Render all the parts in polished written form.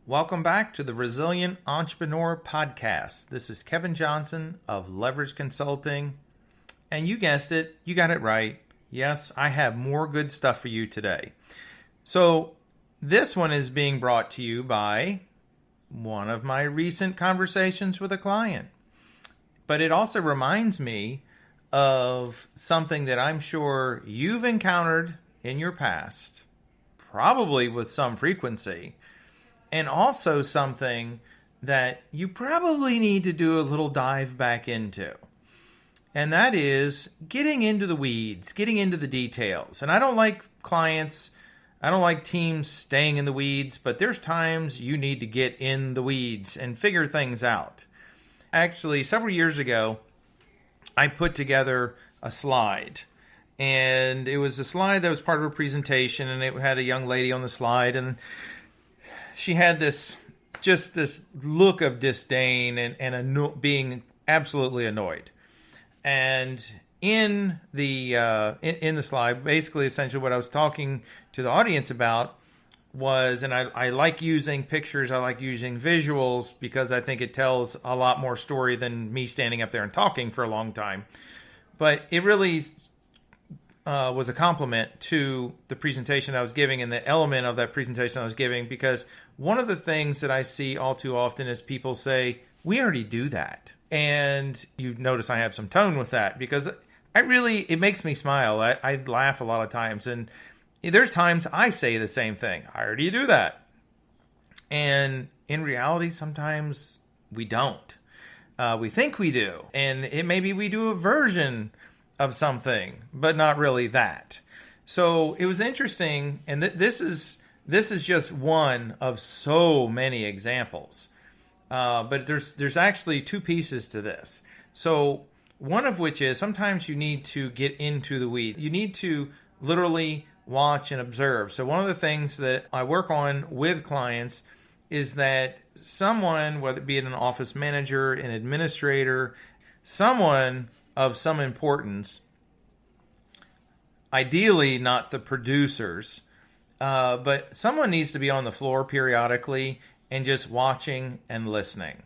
Welcome back to the Resilient Entrepreneur Podcast. This is Kevin Johnson of Leverage Consulting. And you guessed it, you got it right. Yes, I have more good stuff for you today. So this one is being brought to you by one of my recent conversations with a client. But it also reminds me of something that I'm sure you've encountered in your past, probably with some frequency, and also something that you probably need to do a little dive back into. And that is getting into the weeds, getting into the details. And I don't like teams staying in the weeds, but there's times you need to get in the weeds and figure things out. Actually, several years ago, I put together a slide. And it was a slide that was part of a presentation, and it had a young lady on the slide, and she had this look of disdain and being absolutely annoyed. And in the slide, basically, essentially what I was talking to the audience about was, and I like using pictures, I like using visuals because I think it tells a lot more story than me standing up there and talking for a long time. But it really was a compliment to the presentation I was giving and the element of that presentation I was giving, because one of the things that I see all too often is people say, we already do that. And you notice I have some tone with that because it makes me smile. I laugh a lot of times. And there's times I say the same thing. I already do that. And in reality, sometimes we don't. We think we do. And maybe we do a version of something, but not really that. So it was interesting. And this is just one of so many examples. But there's actually two pieces to this. So one of which is sometimes you need to get into the weeds. You need to literally watch and observe. So one of the things that I work on with clients is that someone, whether it be an office manager, an administrator, someone of some importance, ideally not the producers, but someone needs to be on the floor periodically and just watching and listening.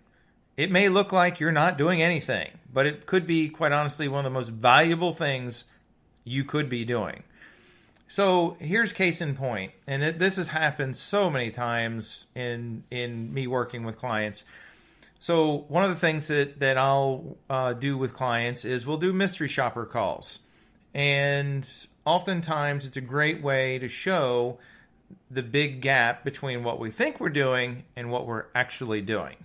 It may look like you're not doing anything, but it could be, quite honestly, one of the most valuable things you could be doing. So here's case in point, and this has happened so many times in me working with clients. So one of the things that I'll do with clients is we'll do mystery shopper calls. And oftentimes it's a great way to show the big gap between what we think we're doing and what we're actually doing.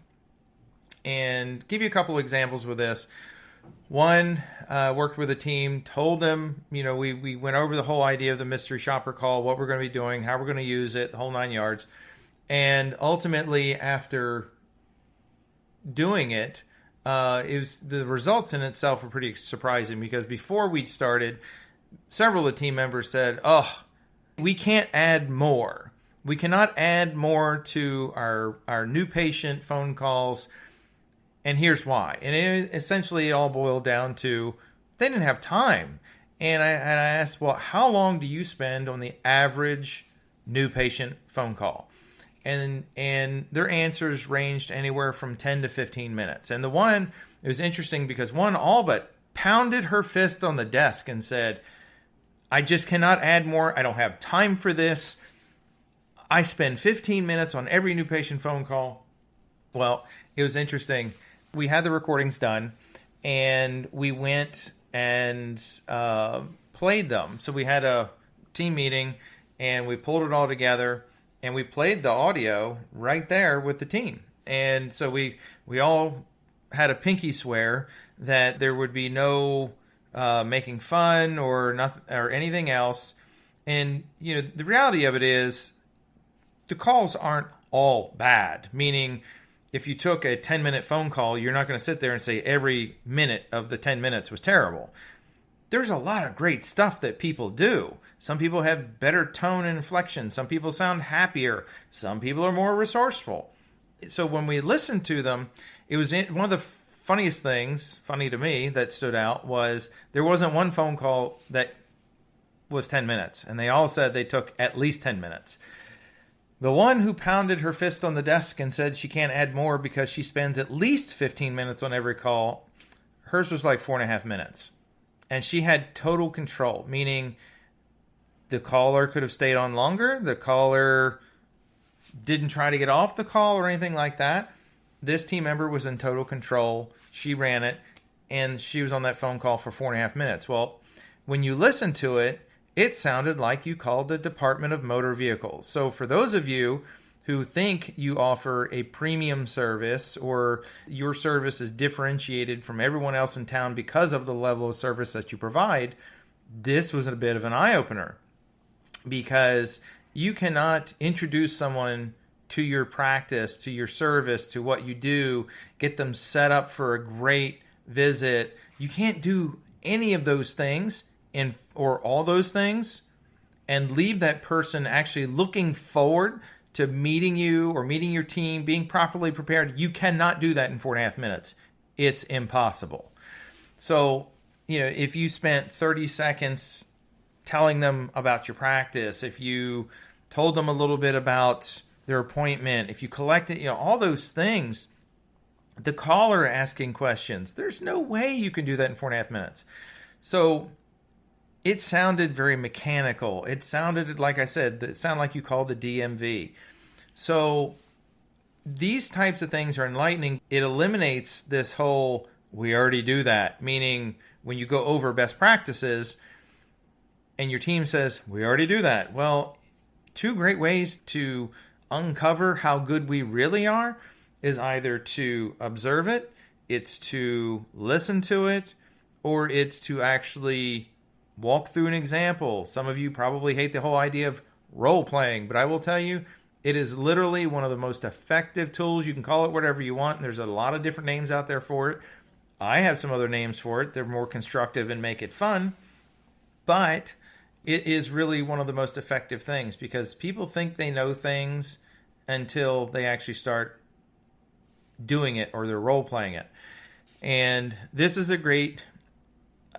And give you a couple examples with this. One, worked with a team, told them, we went over the whole idea of the mystery shopper call, what we're going to be doing, how we're going to use it, the whole 9 yards. And ultimately, after doing it, the results in itself were pretty surprising, because before we'd started, several of the team members said, we can't add more. We cannot add more to our new patient phone calls. And here's why. And it all boiled down to they didn't have time. And I asked, well, how long do you spend on the average new patient phone call? And their answers ranged anywhere from 10 to 15 minutes. And it was interesting because one all but pounded her fist on the desk and said, I just cannot add more. I don't have time for this. I spend 15 minutes on every new patient phone call. Well, it was interesting. We had the recordings done, and we went and played them. So we had a team meeting, and we pulled it all together, and we played the audio right there with the team. And so we all had a pinky swear that there would be no making fun or nothing or anything else. And the reality of it is, the calls aren't all bad. Meaning, if you took a 10-minute phone call, you're not going to sit there and say every minute of the 10 minutes was terrible. There's a lot of great stuff that people do. Some people have better tone and inflection. Some people sound happier. Some people are more resourceful. So when we listened to them, it was one of the funniest things, funny to me, that stood out was there wasn't one phone call that was 10 minutes. And they all said they took at least 10 minutes. The one who pounded her fist on the desk and said she can't add more because she spends at least 15 minutes on every call, hers was like 4.5 minutes. And she had total control, meaning the caller could have stayed on longer. The caller didn't try to get off the call or anything like that. This team member was in total control. She ran it, and she was on that phone call for 4.5 minutes. Well, when you listen to it, it sounded like you called the Department of Motor Vehicles. So for those of you who think you offer a premium service or your service is differentiated from everyone else in town because of the level of service that you provide, this was a bit of an eye-opener, because you cannot introduce someone to your practice, to your service, to what you do, get them set up for a great visit. You can't do any of those things or all those things and leave that person actually looking forward to meeting you or meeting your team, being properly prepared. You cannot do that in 4.5 minutes. It's impossible. So, if you spent 30 seconds telling them about your practice, if you told them a little bit about their appointment, if you collected, all those things, the caller asking questions, there's no way you can do that in 4.5 minutes. So it sounded very mechanical. It sounded, like I said, it sounded like you called the DMV. So these types of things are enlightening. It eliminates this whole, we already do that, meaning when you go over best practices and your team says, we already do that. Well, two great ways to uncover how good we really are is either to observe it, it's to listen to it, or it's to actually walk through an example. Some of you probably hate the whole idea of role playing, but I will tell you, it is literally one of the most effective tools. You can call it whatever you want. There's a lot of different names out there for it. I have some other names for it. They're more constructive and make it fun, but it is really one of the most effective things, because people think they know things until they actually start doing it or they're role playing it. And this is a great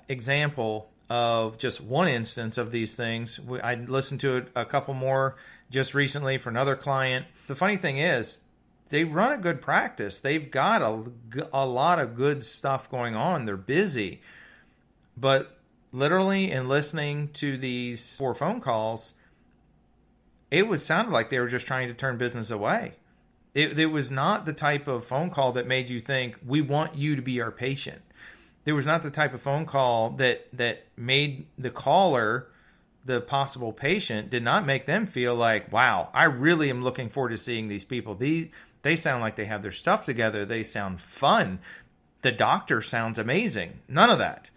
example of just one instance of these things. I listened to it a couple more just recently for another client. The funny thing is, they run a good practice. They've got a lot of good stuff going on. They're busy. But literally, in listening to these 4 phone calls, it sounded like they were just trying to turn business away. It was not the type of phone call that made you think, we want you to be our patient. There was not the type of phone call that made the caller, the possible patient, did not make them feel like, wow, I really am looking forward to seeing these people. They sound like they have their stuff together. They sound fun. The doctor sounds amazing. None of that.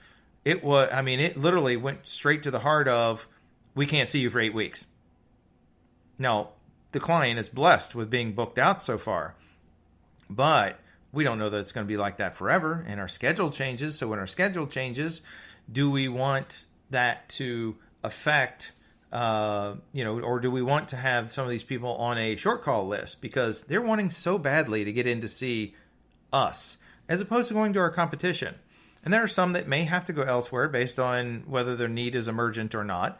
It literally went straight to the heart of, we can't see you for 8 weeks. Now, the client is blessed with being booked out so far, but we don't know that it's going to be like that forever, and our schedule changes. So when our schedule changes, do we want that to affect, or do we want to have some of these people on a short call list because they're wanting so badly to get in to see us, as opposed to going to our competition? And there are some that may have to go elsewhere based on whether their need is emergent or not.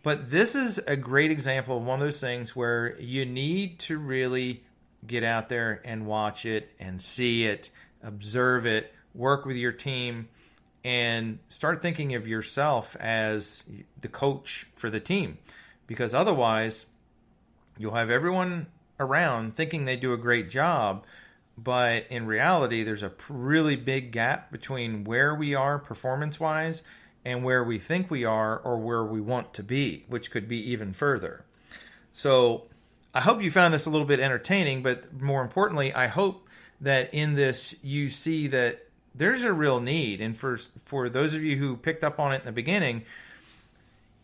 But this is a great example of one of those things where you need to really get out there and watch it and see it, observe it, work with your team, and start thinking of yourself as the coach for the team. Because otherwise, you'll have everyone around thinking they do a great job, but in reality, there's a really big gap between where we are performance-wise and where we think we are or where we want to be, which could be even further. So I hope you found this a little bit entertaining, but more importantly, I hope that in this you see that there's a real need. And for those of you who picked up on it in the beginning,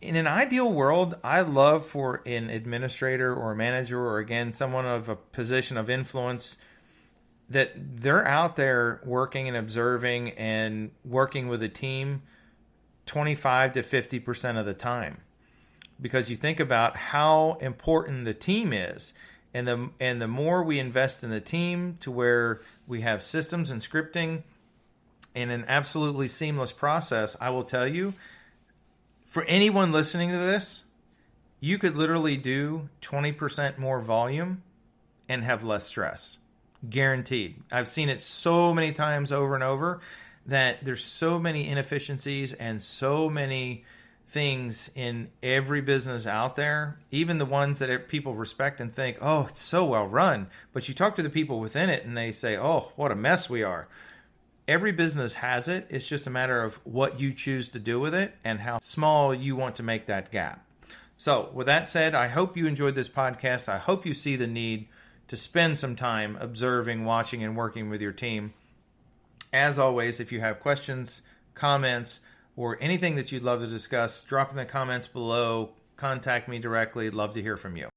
in an ideal world, I love for an administrator or a manager or, again, someone of a position of influence that they're out there working and observing and working with a team 25 to 50% of the time. Because you think about how important the team is, and the more we invest in the team to where we have systems and scripting and an absolutely seamless process, I will tell you, for anyone listening to this, You could literally do 20% more volume and have less stress. Guaranteed. I've seen it so many times over and over that there's so many inefficiencies and so many things in every business out there, even the ones that people respect and think, oh, it's so well run. But you talk to the people within it and they say, oh, what a mess we are. Every business has it. It's just a matter of what you choose to do with it and how small you want to make that gap. So with that said, I hope you enjoyed this podcast. I hope you see the need to spend some time observing, watching, and working with your team. As always, if you have questions, comments, or anything that you'd love to discuss, drop in the comments below. Contact me directly. Love to hear from you.